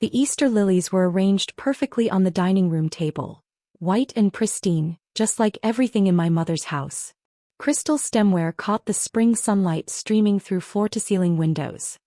The Easter lilies were arranged perfectly on the dining room table, white and pristine, just like everything in my mother's house. Crystal stemware caught the spring sunlight streaming through floor-to-ceiling windows.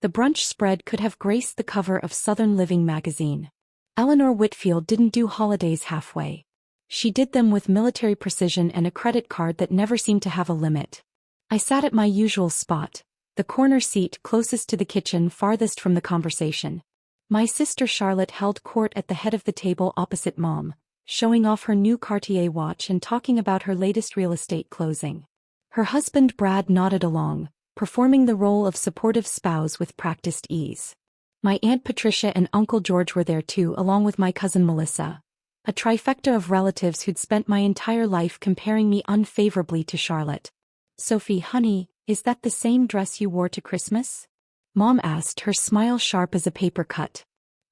The brunch spread could have graced the cover of Southern Living magazine. Eleanor Whitfield didn't do holidays halfway. She did them with military precision and a credit card that never seemed to have a limit. I sat at my usual spot, the corner seat closest to the kitchen, farthest from the conversation. My sister Charlotte held court at the head of the table opposite Mom, showing off her new Cartier watch and talking about her latest real estate closing. Her husband Brad nodded along, performing the role of supportive spouse with practiced ease. My Aunt Patricia and Uncle George were there too, along with my cousin Melissa, a trifecta of relatives who'd spent my entire life comparing me unfavorably to Charlotte. "Sophie, honey, is that the same dress you wore to Christmas?" Mom asked, her smile sharp as a paper cut.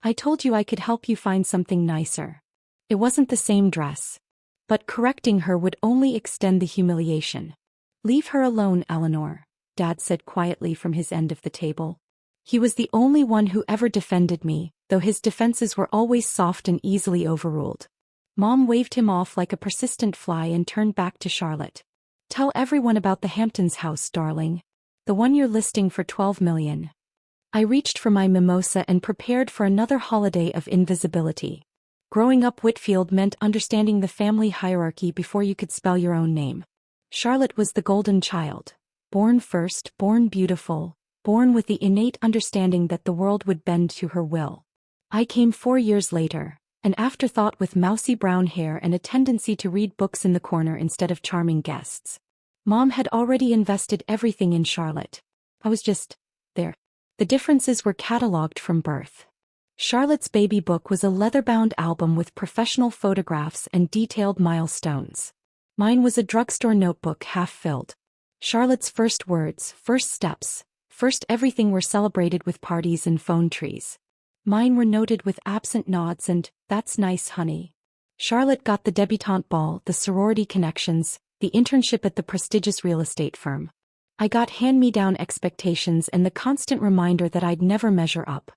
"I told you I could help you find something nicer." It wasn't the same dress. But correcting her would only extend the humiliation. "Leave her alone, Eleanor," Dad said quietly from his end of the table. He was the only one who ever defended me, though his defenses were always soft and easily overruled. Mom waved him off like a persistent fly and turned back to Charlotte. "Tell everyone about the Hamptons house, darling. The one you're listing for $12 million. I reached for my mimosa and prepared for another holiday of invisibility. Growing up Whitfield meant understanding the family hierarchy before you could spell your own name. Charlotte was the golden child. Born first, born beautiful, born with the innate understanding that the world would bend to her will. I came 4 years later, an afterthought with mousy brown hair and a tendency to read books in the corner instead of charming guests. Mom had already invested everything in Charlotte. I was just there. The differences were catalogued from birth. Charlotte's baby book was a leather-bound album with professional photographs and detailed milestones. Mine was a drugstore notebook half-filled. Charlotte's first words, first steps, first everything were celebrated with parties and phone trees. Mine were noted with absent nods and, "That's nice, honey." Charlotte got the debutante ball, the sorority connections, the internship at the prestigious real estate firm. I got hand-me-down expectations and the constant reminder that I'd never measure up.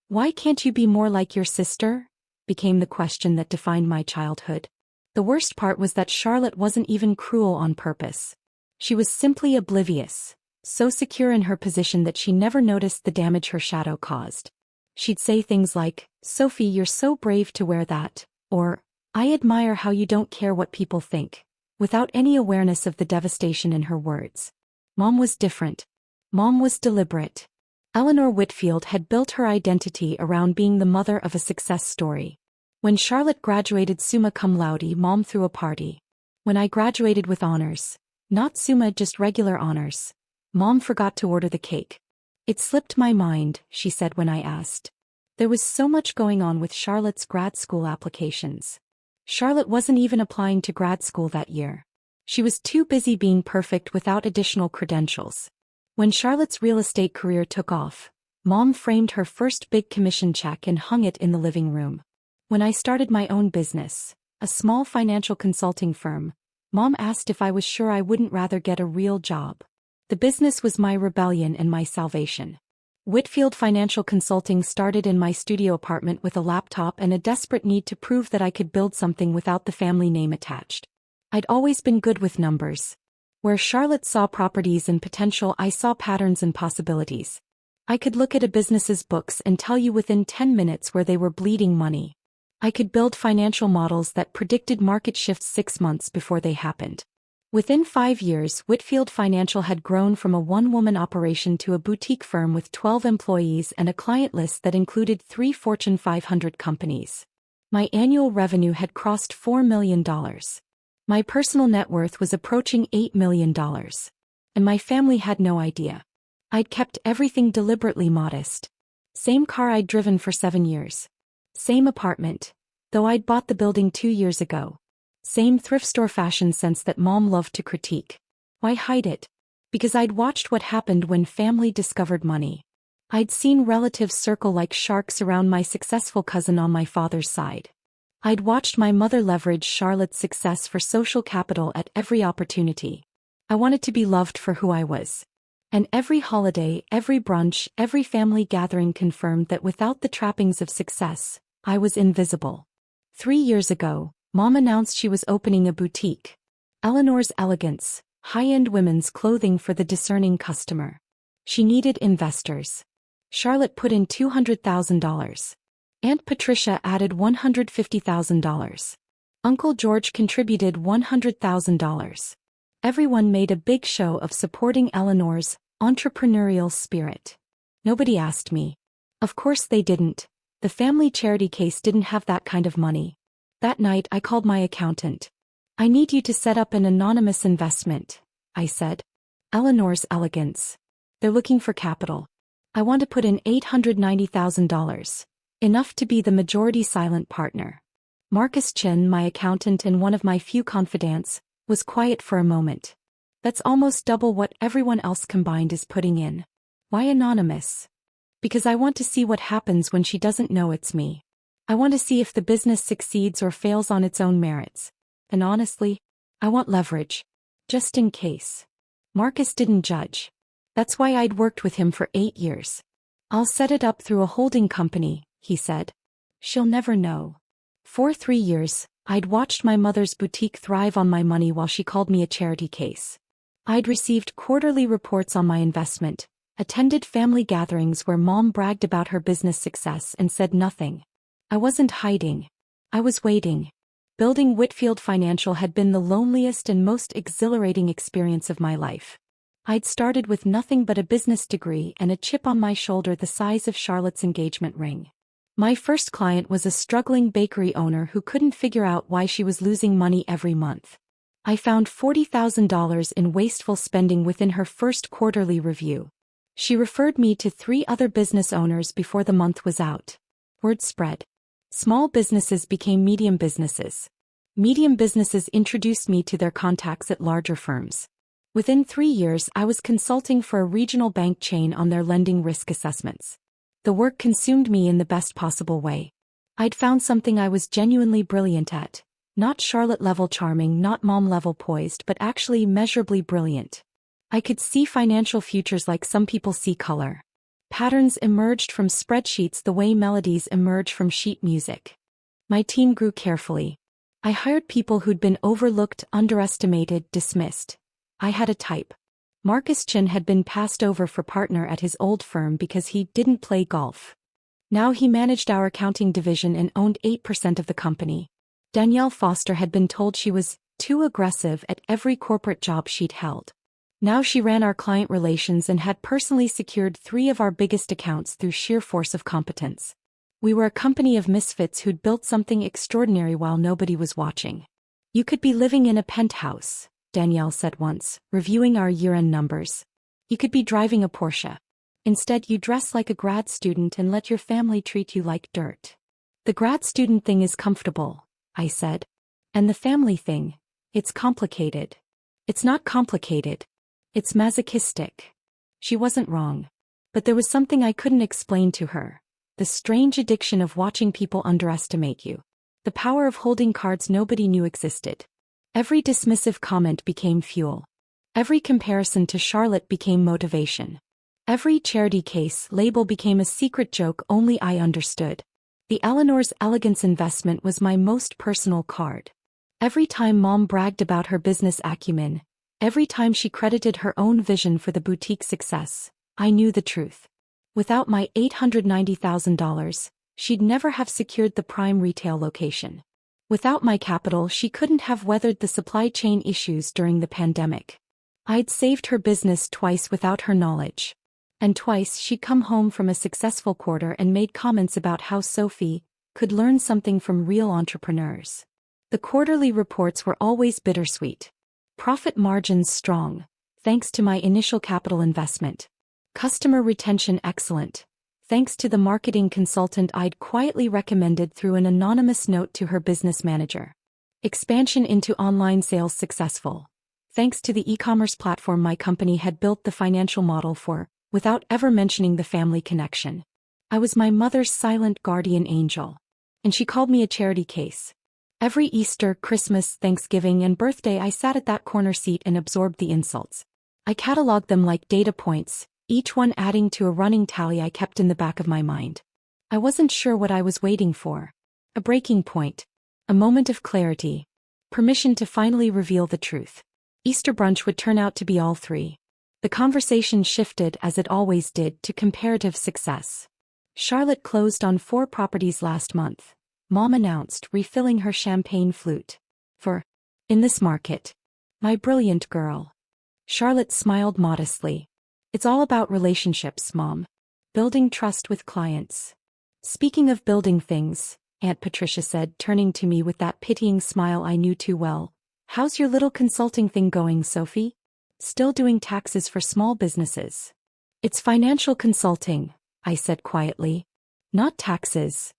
"Why can't you be more like your sister?" became the question that defined my childhood. The worst part was that Charlotte wasn't even cruel on purpose. She was simply oblivious, so secure in her position that she never noticed the damage her shadow caused. She'd say things like, "Sophie, you're so brave to wear that," or, "I admire how you don't care what people think," without any awareness of the devastation in her words. Mom was different. Mom was deliberate. Eleanor Whitfield had built her identity around being the mother of a success story. When Charlotte graduated summa cum laude, Mom threw a party. When I graduated with honors, not summa, just regular honors, Mom forgot to order the cake. "It slipped my mind," she said when I asked. There was so much going on with Charlotte's grad school applications. Charlotte wasn't even applying to grad school that year. She was too busy being perfect without additional credentials. When Charlotte's real estate career took off, Mom framed her first big commission check and hung it in the living room. When I started my own business, a small financial consulting firm, Mom asked if I was sure I wouldn't rather get a real job. The business was my rebellion and my salvation. Whitfield Financial Consulting started in my studio apartment with a laptop and a desperate need to prove that I could build something without the family name attached. I'd always been good with numbers. Where Charlotte saw properties and potential, I saw patterns and possibilities. I could look at a business's books and tell you within 10 minutes where they were bleeding money. I could build financial models that predicted market shifts 6 months before they happened. Within 5 years, Whitfield Financial had grown from a one-woman operation to a boutique firm with 12 employees and a client list that included 3 Fortune 500 companies. My annual revenue had crossed $4 million. My personal net worth was approaching $8 million. And my family had no idea. I'd kept everything deliberately modest. Same car I'd driven for 7 years. Same apartment, though I'd bought the building 2 years ago. Same thrift store fashion sense that Mom loved to critique. Why hide it? Because I'd watched what happened when family discovered money. I'd seen relatives circle like sharks around my successful cousin on my father's side. I'd watched my mother leverage Charlotte's success for social capital at every opportunity. I wanted to be loved for who I was. And every holiday, every brunch, every family gathering confirmed that without the trappings of success, I was invisible. 3 years ago, Mom announced she was opening a boutique. Eleanor's Elegance, high-end women's clothing for the discerning customer. She needed investors. Charlotte put in $200,000. Aunt Patricia added $150,000. Uncle George contributed $100,000. Everyone made a big show of supporting Eleanor's entrepreneurial spirit. Nobody asked me. Of course they didn't. The family charity case didn't have that kind of money. That night I called my accountant. I need you to set up an anonymous investment, I said. Eleanor's Elegance. They're looking for capital. I want to put in $890,000. Enough to be the majority silent partner. Marcus Chin, my accountant and one of my few confidants, was quiet for a moment. That's almost double what everyone else combined is putting in. Why anonymous? Because I want to see what happens when she doesn't know it's me. I want to see if the business succeeds or fails on its own merits. And honestly, I want leverage. Just in case. Marcus didn't judge. That's why I'd worked with him for 8 years. I'll set it up through a holding company, he said. She'll never know. For 3 years, I'd watched my mother's boutique thrive on my money while she called me a charity case. I'd received quarterly reports on my investment, attended family gatherings where Mom bragged about her business success and said nothing. I wasn't hiding. I was waiting. Building Whitfield Financial had been the loneliest and most exhilarating experience of my life. I'd started with nothing but a business degree and a chip on my shoulder the size of Charlotte's engagement ring. My first client was a struggling bakery owner who couldn't figure out why she was losing money every month. I found $40,000 in wasteful spending within her first quarterly review. She referred me to 3 other business owners before the month was out. Word spread. Small businesses became medium businesses. Medium businesses introduced me to their contacts at larger firms. Within 3 years, I was consulting for a regional bank chain on their lending risk assessments. The work consumed me in the best possible way. I'd found something I was genuinely brilliant at. Not Charlotte-level charming, not Mom-level poised, but actually measurably brilliant. I could see financial futures like some people see color. Patterns emerged from spreadsheets the way melodies emerge from sheet music. My team grew carefully. I hired people who'd been overlooked, underestimated, dismissed. I had a type. Marcus Chin had been passed over for partner at his old firm because he didn't play golf. Now he managed our accounting division and owned 8% of the company. Danielle Foster had been told she was too aggressive at every corporate job she'd held. Now she ran our client relations and had personally secured 3 of our biggest accounts through sheer force of competence. We were a company of misfits who'd built something extraordinary while nobody was watching. You could be living in a penthouse, Danielle said once, reviewing our year-end numbers. You could be driving a Porsche. Instead, you dress like a grad student and let your family treat you like dirt. The grad student thing is comfortable, I said. And the family thing, it's complicated. It's not complicated. It's masochistic. She wasn't wrong. But there was something I couldn't explain to her. The strange addiction of watching people underestimate you. The power of holding cards nobody knew existed. Every dismissive comment became fuel. Every comparison to Charlotte became motivation. Every charity case label became a secret joke only I understood. The Eleanor's Elegance investment was my most personal card. Every time Mom bragged about her business acumen, every time she credited her own vision for the boutique success, I knew the truth. Without my $890,000, she'd never have secured the prime retail location. Without my capital, she couldn't have weathered the supply chain issues during the pandemic. I'd saved her business twice without her knowledge. And twice she'd come home from a successful quarter and made comments about how Sophie could learn something from real entrepreneurs. The quarterly reports were always bittersweet. Profit margins strong, thanks to my initial capital investment. Customer retention excellent, thanks to the marketing consultant I'd quietly recommended through an anonymous note to her business manager. Expansion into online sales successful, thanks to the e-commerce platform my company had built the financial model for, without ever mentioning the family connection. I was my mother's silent guardian angel. And she called me a charity case. Every Easter, Christmas, Thanksgiving, and birthday I sat at that corner seat and absorbed the insults. I cataloged them like data points, each one adding to a running tally I kept in the back of my mind. I wasn't sure what I was waiting for. A breaking point. A moment of clarity. Permission to finally reveal the truth. Easter brunch would turn out to be all three. The conversation shifted, as it always did, to comparative success. Charlotte closed on 4 properties last month, Mom announced, refilling her champagne flute. In this market. My brilliant girl. Charlotte smiled modestly. It's all about relationships, Mom. Building trust with clients. Speaking of building things, Aunt Patricia said, turning to me with that pitying smile I knew too well. How's your little consulting thing going, Sophie? Still doing taxes for small businesses? It's financial consulting, I said quietly. Not taxes.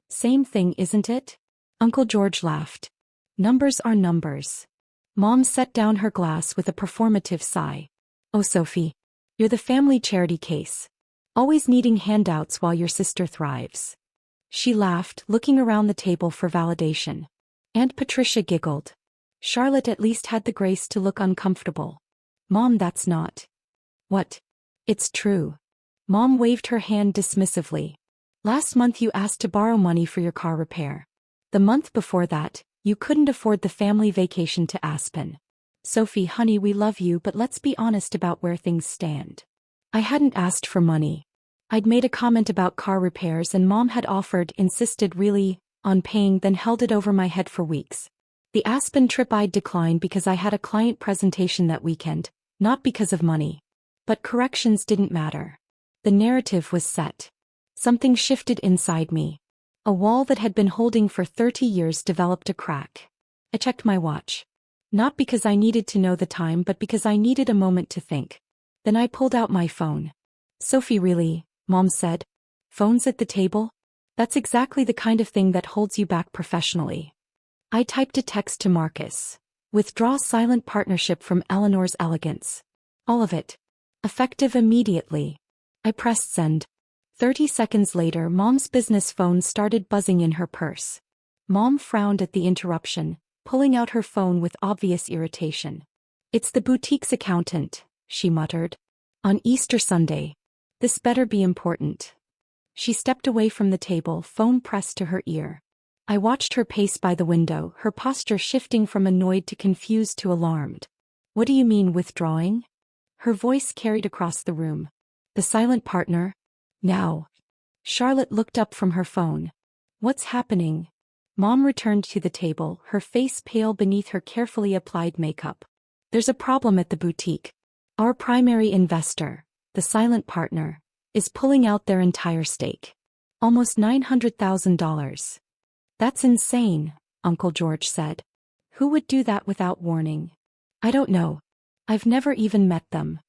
Same thing, isn't it? Uncle George laughed. Numbers are numbers. Mom set down her glass with a performative sigh. Oh, Sophie. You're the family charity case. Always needing handouts while your sister thrives. She laughed, looking around the table for validation. Aunt Patricia giggled. Charlotte at least had the grace to look uncomfortable. Mom, that's not. What? It's true. Mom waved her hand dismissively. Last month you asked to borrow money for your car repair. The month before that, you couldn't afford the family vacation to Aspen. Sophie, honey, we love you, but let's be honest about where things stand. I hadn't asked for money. I'd made a comment about car repairs and Mom had insisted really, on paying, then held it over my head for weeks. The Aspen trip I'd declined because I had a client presentation that weekend, not because of money. But corrections didn't matter. The narrative was set. Something shifted inside me. A wall that had been holding for 30 years developed a crack. I checked my watch. Not because I needed to know the time, but because I needed a moment to think. Then I pulled out my phone. Sophie, really? Mom said. Phones at the table? That's exactly the kind of thing that holds you back professionally. I typed a text to Marcus. Withdraw silent partnership from Eleanor's elegance. All of it. Effective immediately. I pressed send. 30 seconds later, Mom's business phone started buzzing in her purse. Mom frowned at the interruption, pulling out her phone with obvious irritation. It's the boutique's accountant, she muttered. On Easter Sunday. This better be important. She stepped away from the table, phone pressed to her ear. I watched her pace by the window, her posture shifting from annoyed to confused to alarmed. What do you mean, withdrawing? Her voice carried across the room. The silent partner? Now. Charlotte looked up from her phone. What's happening? Mom returned to the table, her face pale beneath her carefully applied makeup. There's a problem at the boutique. Our primary investor, the silent partner, is pulling out their entire stake. Almost $900,000. That's insane, Uncle George said. Who would do that without warning? I don't know. I've never even met them.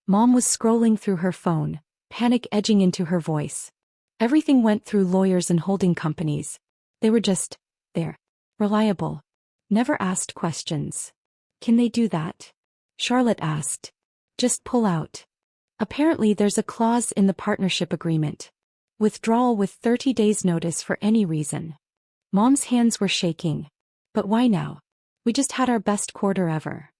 Mom was scrolling through her phone, panic edging into her voice. Everything went through lawyers and holding companies. They were just there. Reliable. Never asked questions. Can they do that? Charlotte asked. Just pull out. Apparently there's a clause in the partnership agreement. Withdrawal with 30 days notice for any reason. Mom's hands were shaking. But why now? We just had our best quarter ever.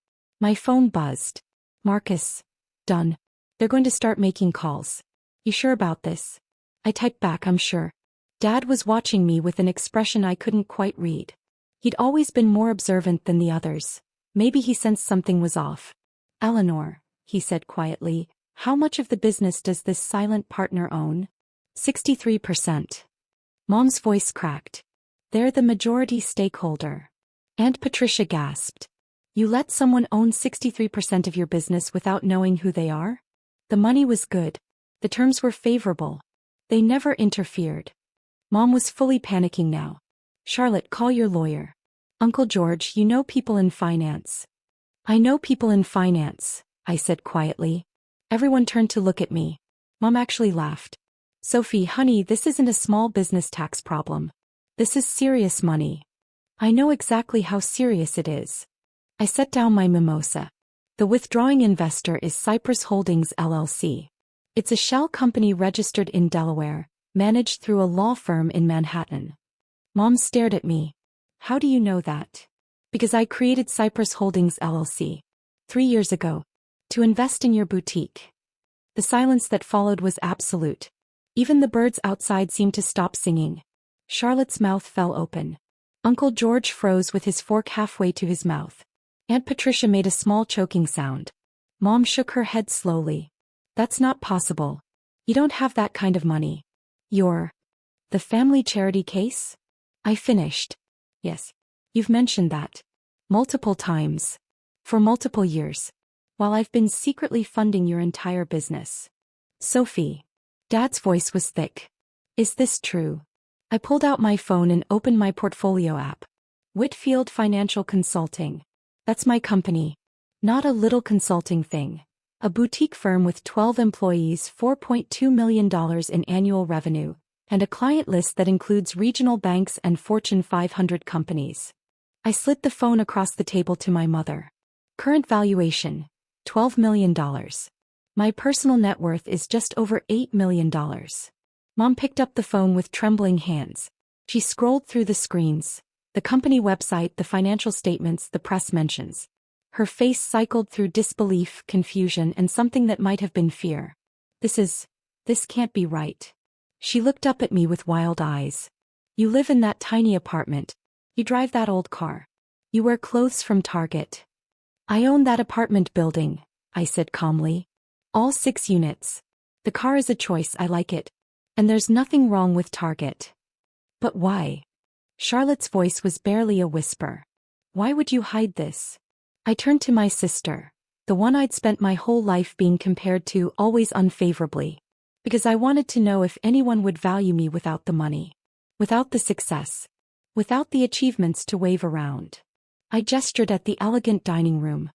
My phone buzzed. Marcus. Done. They're going to start making calls. You sure about this? I typed back, I'm sure. Dad was watching me with an expression I couldn't quite read. He'd always been more observant than the others. Maybe he sensed something was off. Eleanor, he said quietly, how much of the business does this silent partner own? 63%. Mom's voice cracked. They're the majority stakeholder. Aunt Patricia gasped. You let someone own 63% of your business without knowing who they are? The money was good. The terms were favorable. They never interfered. Mom was fully panicking now. Charlotte, call your lawyer. Uncle George, you know people in finance. I know people in finance, I said quietly. Everyone turned to look at me. Mom actually laughed. Sophie, honey, this isn't a small business tax problem. This is serious money. I know exactly how serious it is. I set down my mimosa. The withdrawing investor is Cypress Holdings LLC. It's a shell company registered in Delaware, managed through a law firm in Manhattan. Mom stared at me. How do you know that? Because I created Cypress Holdings LLC 3 years ago. To invest in your boutique. The silence that followed was absolute. Even the birds outside seemed to stop singing. Charlotte's mouth fell open. Uncle George froze with his fork halfway to his mouth. Aunt Patricia made a small choking sound. Mom shook her head slowly. That's not possible. You don't have that kind of money. You're the family charity case? I finished. Yes. You've mentioned that. Multiple times. For multiple years. While I've been secretly funding your entire business. Sophie. Dad's voice was thick. Is this true? I pulled out my phone and opened my portfolio app. Whitfield Financial Consulting. That's my company. Not a little consulting thing. A boutique firm with 12 employees, $4.2 million in annual revenue, and a client list that includes regional banks and Fortune 500 companies. I slid the phone across the table to my mother. Current valuation, $12 million. My personal net worth is just over $8 million. Mom picked up the phone with trembling hands. She scrolled through the screens, the company website, the financial statements, the press mentions. Her face cycled through disbelief, confusion, and something that might have been fear. This can't be right. She looked up at me with wild eyes. You live in that tiny apartment. You drive that old car. You wear clothes from Target. I own that apartment building, I said calmly. All 6 units. The car is a choice, I like it. And there's nothing wrong with Target. But why? Charlotte's voice was barely a whisper. Why would you hide this? I turned to my sister, the one I'd spent my whole life being compared to, always unfavorably. Because I wanted to know if anyone would value me without the money. Without the success. Without the achievements to wave around. I gestured at the elegant dining room.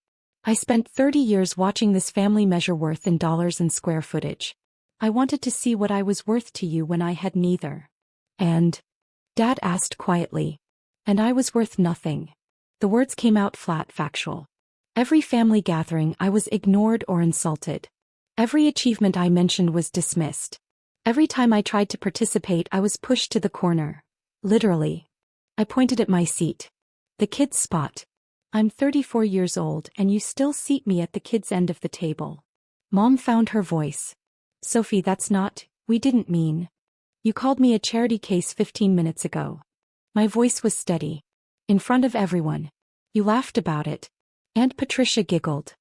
I spent 30 years watching this family measure worth in dollars and square footage. I wanted to see what I was worth to you when I had neither. And? Dad asked quietly. And I was worth nothing. The words came out flat, factual. Every family gathering I was ignored or insulted. Every achievement I mentioned was dismissed. Every time I tried to participate I was pushed to the corner. Literally. I pointed at my seat. The kids' spot. I'm 34 years old and you still seat me at the kids' end of the table. Mom found her voice. Sophie, that's not, we didn't mean. You called me a charity case 15 minutes ago. My voice was steady. In front of everyone. You laughed about it. Aunt Patricia giggled.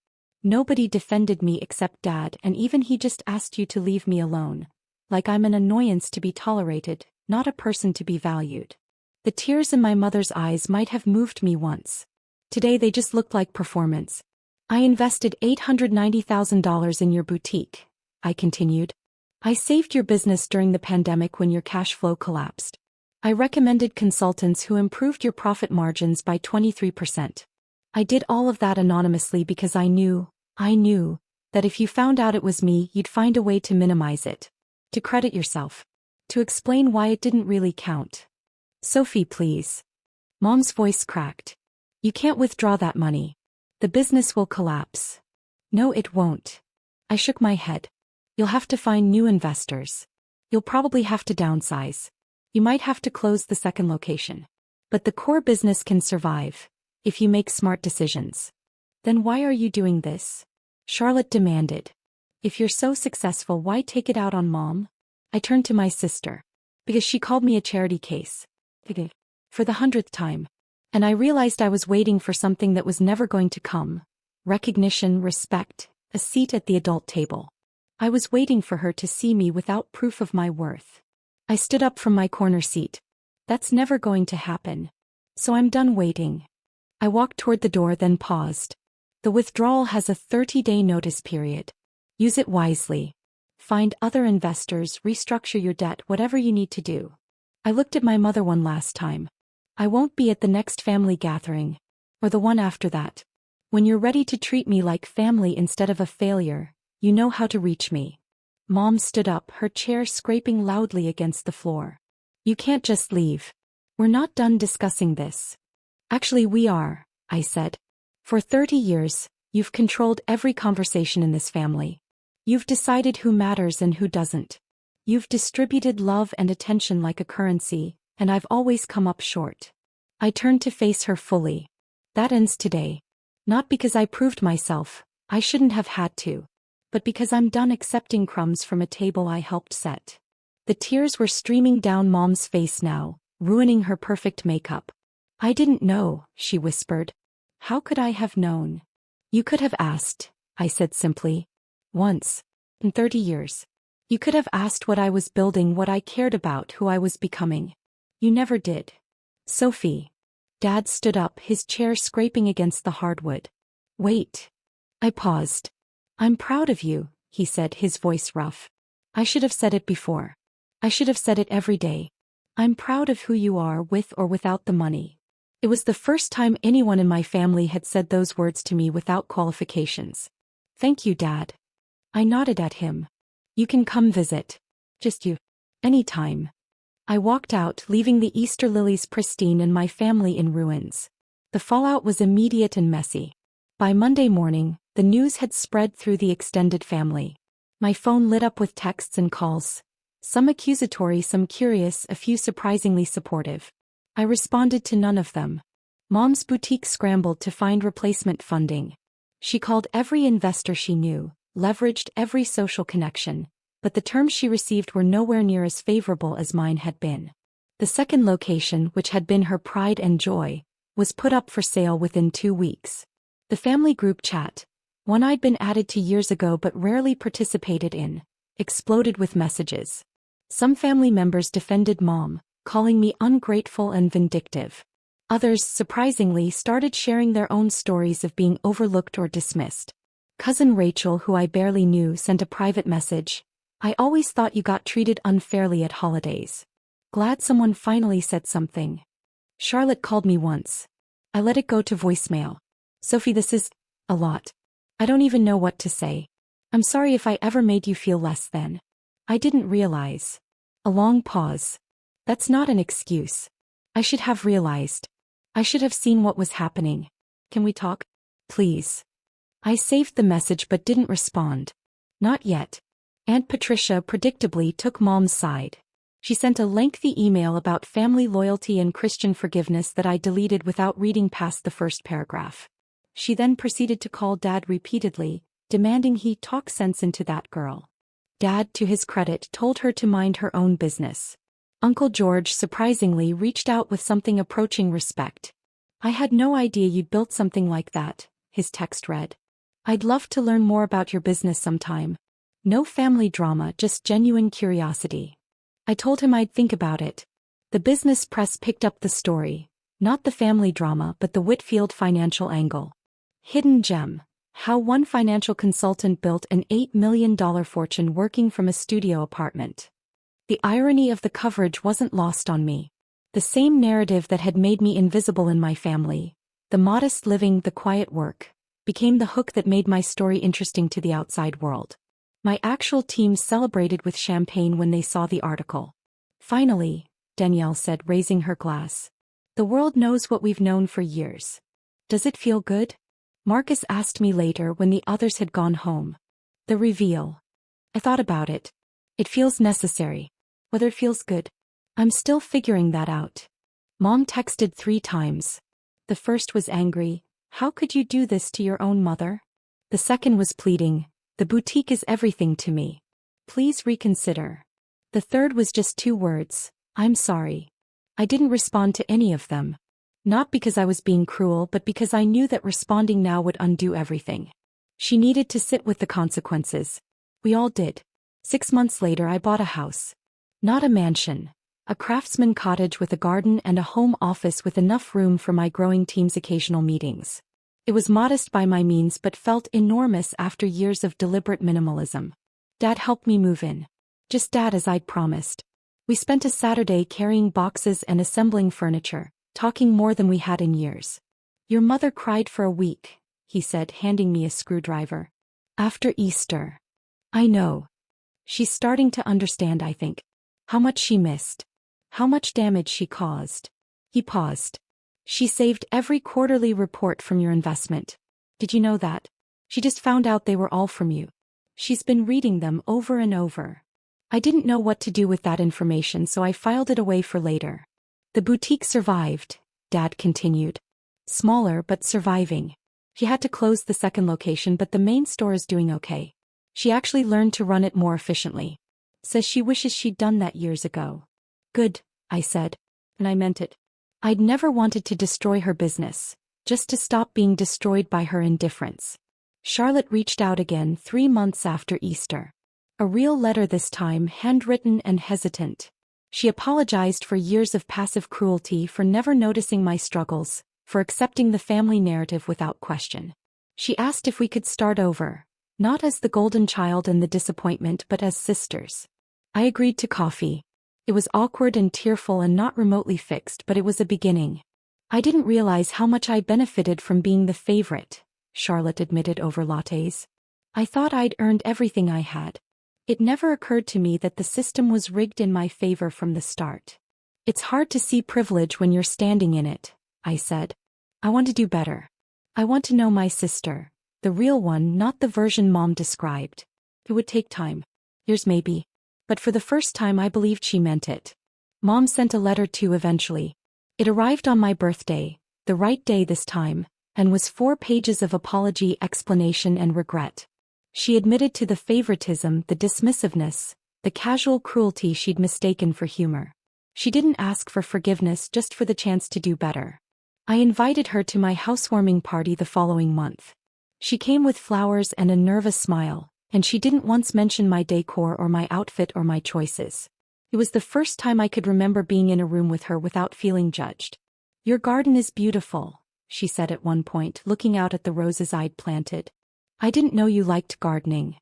Nobody defended me except Dad, and even he just asked you to leave me alone. Like I'm an annoyance to be tolerated, not a person to be valued. The tears in my mother's eyes might have moved me once. Today they just looked like performance. I invested $890,000 in your boutique, I continued. I saved your business during the pandemic when your cash flow collapsed. I recommended consultants who improved your profit margins by 23%. I did all of that anonymously because I knew that if you found out it was me, you'd find a way to minimize it. To credit yourself. To explain why it didn't really count. Sophie, please. Mom's voice cracked. You can't withdraw that money. The business will collapse. No, it won't. I shook my head. You'll have to find new investors. You'll probably have to downsize. You might have to close the second location. But the core business can survive, if you make smart decisions. Then why are you doing this? Charlotte demanded. If you're so successful, why take it out on Mom? I turned to my sister. Because she called me a charity case. For the 100th time. And I realized I was waiting for something that was never going to come. Recognition, respect, a seat at the adult table. I was waiting for her to see me without proof of my worth. I stood up from my corner seat. That's never going to happen. So I'm done waiting. I walked toward the door, then paused. The withdrawal has a 30-day notice period. Use it wisely. Find other investors, restructure your debt, whatever you need to do. I looked at my mother one last time. I won't be at the next family gathering. Or the one after that. When you're ready to treat me like family instead of a failure, you know how to reach me. Mom stood up, her chair scraping loudly against the floor. You can't just leave. We're not done discussing this. Actually, we are, I said. For 30 years, you've controlled every conversation in this family. You've decided who matters and who doesn't. You've distributed love and attention like a currency, and I've always come up short. I turned to face her fully. That ends today. Not because I proved myself, I shouldn't have had to. But because I'm done accepting crumbs from a table I helped set. The tears were streaming down Mom's face now, ruining her perfect makeup. I didn't know, she whispered. How could I have known? You could have asked, I said simply. Once. In 30 years. You could have asked what I was building, what I cared about, who I was becoming. You never did. Sophie. Dad stood up, his chair scraping against the hardwood. Wait. I paused. I'm proud of you, he said, his voice rough. I should have said it before. I should have said it every day. I'm proud of who you are, with or without the money. It was the first time anyone in my family had said those words to me without qualifications. Thank you, Dad. I nodded at him. You can come visit. Just you. Anytime. I walked out, leaving the Easter lilies pristine and my family in ruins. The fallout was immediate and messy. By Monday morning, the news had spread through the extended family. My phone lit up with texts and calls. Some accusatory, some curious, a few surprisingly supportive. I responded to none of them. Mom's boutique scrambled to find replacement funding. She called every investor she knew, leveraged every social connection, but the terms she received were nowhere near as favorable as mine had been. The second location, which had been her pride and joy, was put up for sale within 2 weeks. The family group chat, one I'd been added to years ago but rarely participated in, exploded with messages. Some family members defended Mom, calling me ungrateful and vindictive. Others, surprisingly, started sharing their own stories of being overlooked or dismissed. Cousin Rachel, who I barely knew, sent a private message. I always thought you got treated unfairly at holidays. Glad someone finally said something. Charlotte called me once. I let it go to voicemail. Sophie, this is a lot. I don't even know what to say. I'm sorry if I ever made you feel less than. I didn't realize. A long pause. That's not an excuse. I should have realized. I should have seen what was happening. Can we talk? Please. I saved the message but didn't respond. Not yet. Aunt Patricia predictably took Mom's side. She sent a lengthy email about family loyalty and Christian forgiveness that I deleted without reading past the first paragraph. She then proceeded to call Dad repeatedly, demanding he talk sense into that girl. Dad, to his credit, told her to mind her own business. Uncle George surprisingly reached out with something approaching respect. I had no idea you'd built something like that, his text read. I'd love to learn more about your business sometime. No family drama, just genuine curiosity. I told him I'd think about it. The business press picked up the story, not the family drama but the Whitfield financial angle. Hidden gem. How one financial consultant built an $8 million fortune working from a studio apartment. The irony of the coverage wasn't lost on me. The same narrative that had made me invisible in my family, the modest living, the quiet work, became the hook that made my story interesting to the outside world. My actual team celebrated with champagne when they saw the article. Finally, Danielle said, raising her glass. The world knows what we've known for years. Does it feel good? Marcus asked me later when the others had gone home. The reveal. I thought about it. It feels necessary. Whether it feels good. I'm still figuring that out. Mom texted 3 times. The first was angry. How could you do this to your own mother? The second was pleading. The boutique is everything to me. Please reconsider. The third was just 2 words. I'm sorry. I didn't respond to any of them. Not because I was being cruel but because I knew that responding now would undo everything. She needed to sit with the consequences. We all did. 6 months later I bought a house. Not a mansion. A craftsman cottage with a garden and a home office with enough room for my growing team's occasional meetings. It was modest by my means but felt enormous after years of deliberate minimalism. Dad helped me move in. Just Dad, as I'd promised. We spent a Saturday carrying boxes and assembling furniture, talking more than we had in years. Your mother cried for a week, he said, handing me a screwdriver. After Easter. I know. She's starting to understand, I think. How much she missed. How much damage she caused. He paused. She saved every quarterly report from your investment. Did you know that? She just found out they were all from you. She's been reading them over and over. I didn't know what to do with that information, so I filed it away for later. The boutique survived, Dad continued. Smaller but surviving. She had to close the second location, but the main store is doing okay. She actually learned to run it more efficiently. Says she wishes she'd done that years ago. Good, I said. And I meant it. I'd never wanted to destroy her business, just to stop being destroyed by her indifference. Charlotte reached out again 3 months after Easter. A real letter this time, handwritten and hesitant. She apologized for years of passive cruelty, for never noticing my struggles, for accepting the family narrative without question. She asked if we could start over, not as the golden child and the disappointment, but as sisters. I agreed to coffee. It was awkward and tearful and not remotely fixed, but it was a beginning. I didn't realize how much I benefited from being the favorite, Charlotte admitted over lattes. I thought I'd earned everything I had. It never occurred to me that the system was rigged in my favor from the start. It's hard to see privilege when you're standing in it, I said. I want to do better. I want to know my sister, the real one, not the version Mom described. It would take time. Years maybe. But for the first time I believed she meant it. Mom sent a letter too eventually. It arrived on my birthday, the right day this time, and was 4 pages of apology, explanation and regret. She admitted to the favoritism, the dismissiveness, the casual cruelty she'd mistaken for humor. She didn't ask for forgiveness, just for the chance to do better. I invited her to my housewarming party the following month. She came with flowers and a nervous smile, and she didn't once mention my decor or my outfit or my choices. It was the first time I could remember being in a room with her without feeling judged. "Your garden is beautiful," she said at one point, looking out at the roses I'd planted. "I didn't know you liked gardening."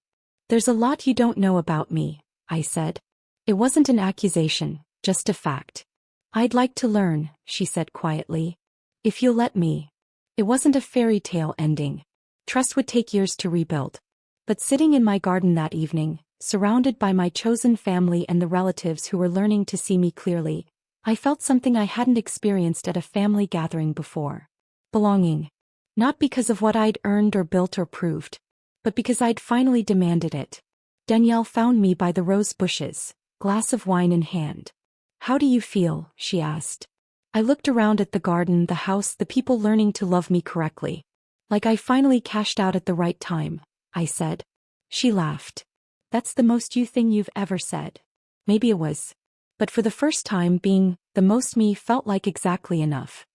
"There's a lot you don't know about me," I said. It wasn't an accusation, just a fact. "I'd like to learn," she said quietly. "If you'll let me." It wasn't a fairy tale ending. Trust would take years to rebuild. But sitting in my garden that evening, surrounded by my chosen family and the relatives who were learning to see me clearly, I felt something I hadn't experienced at a family gathering before. Belonging. Not because of what I'd earned or built or proved, but because I'd finally demanded it. Danielle found me by the rose bushes, glass of wine in hand. "How do you feel?" she asked. I looked around at the garden, the house, the people learning to love me correctly. "Like I finally cashed out at the right time," I said. She laughed. "That's the most you thing you've ever said." Maybe it was. But for the first time, being the most me felt like exactly enough.